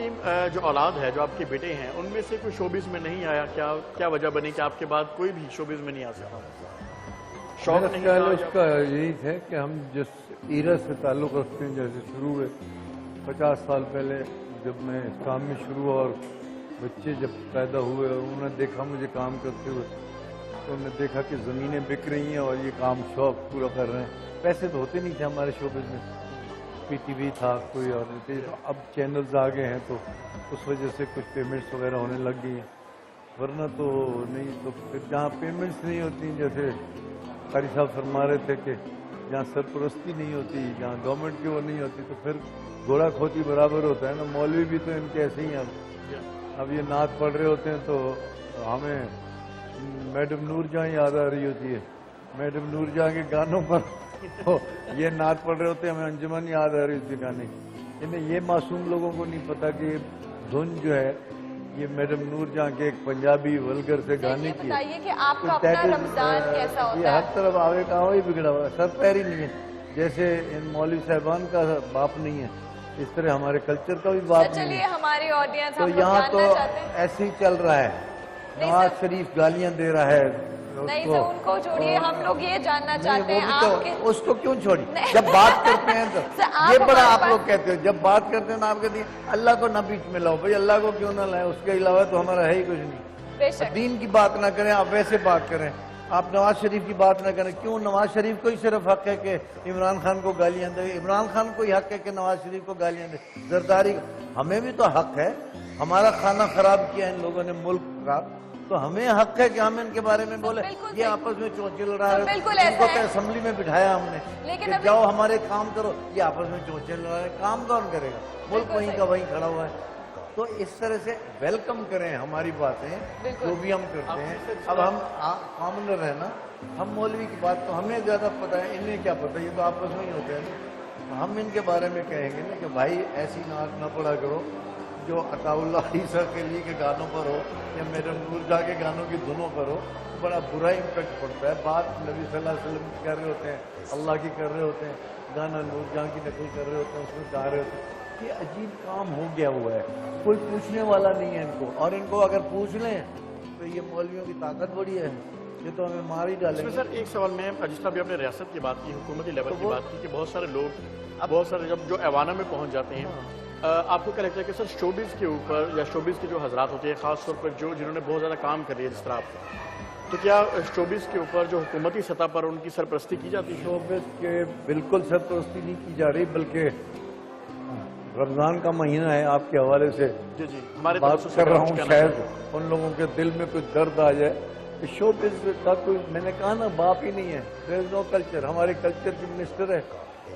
کی جو اولاد ہے، جو آپ کے بیٹے ہیں، ان میں سے کوئی شوبز میں نہیں آیا؟ کیا وجہ بنی کہ آپ کے بعد کوئی بھی شوبز میں نہیں آ سکا؟ شوق نہیں تھا؟ اس کا یہی ہے کہ ہم جس ایرا سے تعلق رکھتے ہیں، جیسے شروع ہوئے 50 سال پہلے جب میں اس کام میں شروع ہوا اور بچے جب پیدا ہوئے اور انہوں نے دیکھا مجھے کام کرتے ہوئے، تو انہوں نے دیکھا کہ زمینیں بک رہی ہیں اور یہ کام شوق پورا کر رہے ہیں۔ پیسے تو ہوتے نہیں تھے ہمارے شوبز میں، پی ٹی وی تھا، کوئی اور نہیں تھی، اب چینلز آ گئے ہیں تو اس وجہ سے کچھ پیمنٹس وغیرہ ہونے لگ گئی ہیں، ورنہ تو نہیں۔ تو پھر جہاں پیمنٹس نہیں ہوتی، جیسے قاری صاحب فرما رہے تھے کہ جہاں سرپرستی نہیں ہوتی، جہاں گورنمنٹ کی وہ نہیں ہوتی، تو پھر گھوڑا کھوتی برابر ہوتا ہے نا۔ مولوی بھی تو ان کے ایسے ہی ہیں۔ اب یہ نعت پڑھ رہے ہوتے ہیں تو ہمیں میڈم نور جہاں یاد آ رہی ہوتی ہے، میڈم نور جہاں کے گانوں پر یہ نعت پڑھ رہے ہوتے ہیں، ہمیں انجمن یاد آ رہی ہوتی ہے گانے کی۔ یہ معصوم لوگوں کو نہیں پتا کہ یہ دھن جو ہے یہ میڈم نور جہاں کے ایک پنجابی ولگر سے گانے کی ہے۔ بتائیے کہ آپ کا اپنا رمضان کیسا ہوتا ہے؟ یہ ہر طرف آوے کہاں ہی بگڑا ہوا ہے، سر پیر ہی نہیں ہے۔ جیسے ان مولوی صاحبان کا باپ نہیں ہے، اس طرح ہمارے کلچر کا بھی باپ نہیں ہے۔ چلیے ہماری آڈینس تو یہاں تو ایسے ہی چل رہا ہے، نواز شریف گالیاں دے رہا ہے نہیں سر، ان کو چھوڑیے، ہم لوگ یہ جاننا چاہتے ہیں آپ کے۔ اس کو کیوں چھوڑی؟ جب بات کرتے ہیں تو یہ بڑا آپ لوگ کہتے ہو، جب بات کرتے ہیں تو آپ کہتے ہیں اللہ کو نہ بیچ میں لاؤ۔ بھائی اللہ کو کیوں نہ لائے، اس کے علاوہ تو ہمارا ہے ہی کچھ نہیں۔ دین کی بات نہ کریں، آپ ویسے بات کریں، آپ نواز شریف کی بات نہ کریں۔ کیوں نواز شریف کو ہی صرف حق ہے کہ عمران خان کو گالیاں دے؟ عمران خان کو ہی حق ہے کہ نواز شریف کو گالیاں دے؟ زرداری ہمیں بھی تو حق ہے، ہمارا کھانا خراب کیا ان لوگوں نے، ملک خراب، تو ہمیں حق ہے کہ ہم ان کے بارے میں بولیں۔ یہ آپس میں چونچے لڑا رہے ہیں، ان کو تو اسمبلی میں بٹھایا ہم نے کہ جاؤ ہمارے کام کرو، یہ آپس میں چونچے لڑا رہے ہیں۔ کام کون کرے گا؟ ملک وہیں کا وہیں کھڑا ہوا ہے۔ تو اس طرح سے ویلکم کریں ہماری باتیں، جو بھی ہم کرتے ہیں۔ اب ہم کامنر ہیں نا، ہم مولوی کی بات تو ہمیں زیادہ پتہ ہے، انہیں کیا پتہ، یہ تو آپس میں ہی ہوتے ہیں نا۔ ہم ان کے بارے میں کہیں گے نا کہ بھائی ایسی نعت نہ پڑھا کرو جو عطا اللہ عیسیٰ کے لیے کے گانوں پر ہو یا میڈم نور جہاں کے گانوں کی دھنوں پر ہو، بڑا برا امپیکٹ پڑتا ہے۔ بات نبی صلی اللہ علیہ وسلم کی کر رہے ہوتے ہیں، اللہ کی کر رہے ہوتے ہیں، گانا نور جہاں کی نقل کر رہے ہوتے ہیں، اس میں گا رہے ہوتے ہیں۔ یہ عجیب کام ہو گیا ہوا ہے، کوئی پوچھنے والا نہیں ہے ان کو، اور ان کو اگر پوچھ لیں تو یہ مولویوں کی طاقت بڑی ہے، یہ تو ہمیں مار ہی ڈالیں گے۔ سر ایک سوال میں، جس طرح بھی آپ نے ریاست کی بات کی، حکومتی لیول کی بات کی، کہ بہت سارے لوگ، بہت سارے جو ایوانوں میں پہنچ جاتے ہیں، آپ کو کیا لگتا ہے کہ سر شوبز کے اوپر یا شوبز کے جو حضرات ہوتے ہیں، خاص طور پر جنہوں نے بہت زیادہ کام کر لیا جس طرح آپ کو، تو کیا شوبز کے اوپر جو حکومتی سطح پر ان کی سرپرستی کی جاتی ہے؟ شوبز کے بالکل سرپرستی نہیں کی جا رہی، بلکہ رمضان کا مہینہ ہے، آپ کے حوالے سے بات کر رہا ہوں، شاید ان لوگوں کے دل میں کچھ درد آ جائے کہ شوبز کا کوئی، میں نے کہا نا، باپ ہی نہیں ہے۔ دیر از نو کلچر۔ ہمارے کلچر کی منسٹر ہے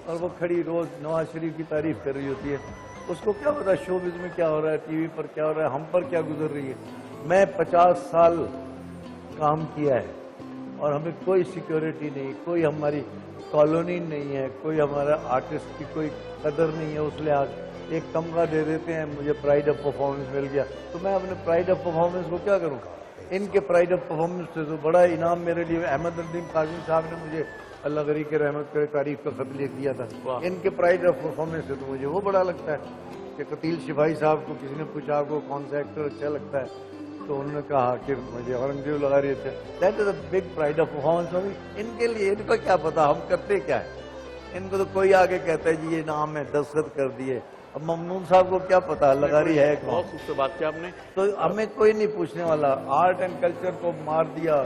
اور وہ کھڑی روز نواز شریف کی تعریف کر رہی ہوتی ہے، اس کو کیا پتا شوبز میں کیا ہو رہا ہے، ٹی وی پر کیا ہو رہا ہے، ہم پر کیا گزر رہی ہے۔ میں 50 سال کام کیا ہے اور ہمیں کوئی سیکیورٹی نہیں، کوئی ہماری کالونی نہیں ہے، کوئی ہمارا آرٹسٹ کی کوئی قدر نہیں ہے اس لحاظ۔ ایک تمغہ دے دیتے ہیں، مجھے پرائیڈ آف پرفارمنس مل گیا، تو میں اپنے پرائیڈ آف پرفارمنس کو کیا کروں؟ ان کے پرائیڈ آف پرفارمنس سے تو بڑا انعام میرے لیے احمد الدین قاضی صاحب نے مجھے اللہ غری کے رحمت کرے تعریف کا خط لکھ دیا تھا۔ ان کے پرائیڈ آف پرفارمنس سے تو مجھے وہ بڑا لگتا ہے کہ قتیل شفائی صاحب کو کسی نے پوچھا آپ کو کون سا ایکٹر اچھا لگتا ہے، تو انہوں نے کہا کہ مجھے اورنگزیب لگا رہی اچھا۔ That is a big pride of performance ہوگی ان کے لیے۔ ان کو کیا پتا ہم کرتے کیا ہے، ان کو تو کوئی آگے کہتا ہے جی یہ نام ہے، دستخط کر دیے۔ اب ممنون صاحب کو کیا پتا لگاری ہے کون؟ بہت خوبصورت بات کی آپ نے۔ تو ہمیں کوئی نہیں پوچھنے والا۔ آرٹ اینڈ کلچر کو مار دیا،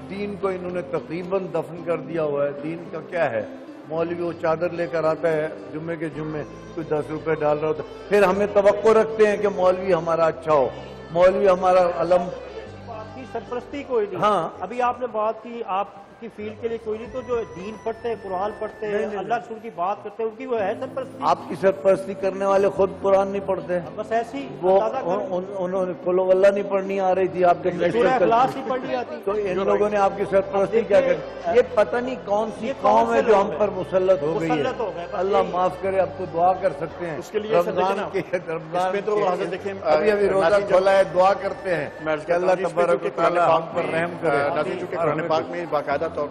دین کو انہوں نے تقریباً دفن کر دیا ہوا ہے۔ دین کا کیا ہے؟ مولوی وہ چادر لے کر آتا ہے جمعے کے جمعے، کوئی 10 روپے ڈال رہا ہوتا ہے، پھر ہمیں توقع رکھتے ہیں کہ مولوی ہمارا اچھا ہو، مولوی ہمارا علم کی سرپرستی کوئی نہیں۔ ہاں، ابھی آپ نے بات کی آپ کی فیلڈ کے لیے کوئی نہیں، تو جو دین پڑھتے ہیں، قرآن پڑھتے ہیں، اللہ رسول کی بات کرتے ہیں، ان کی وہ ہے سرپرستی؟ آپ کی سرپرستی کرنے والے خود قرآن نہیں پڑھتے، بس ایسی وہ انہوں نے قل ہو اللہ نہیں پڑھنی آ رہی تھی آپ کے، سورہ اخلاص نہیں پڑھنی آتی، تو ان لوگوں نے آپ کی سرپرستی کیا کر؟ یہ پتہ نہیں کون سی قوم ہے جو ہم پر مسلط ہو گئی ہے۔ اللہ معاف کرے، اب تو دعا کر سکتے ہیں اس کے لیے رمضان کے ابھی روزہ کھولا ہے، دعا کرتے ہیں کہ اللہ تبارک و تعالی ہم پر رحم کرے۔ چونکہ قرآن پاک میں باقاعدہ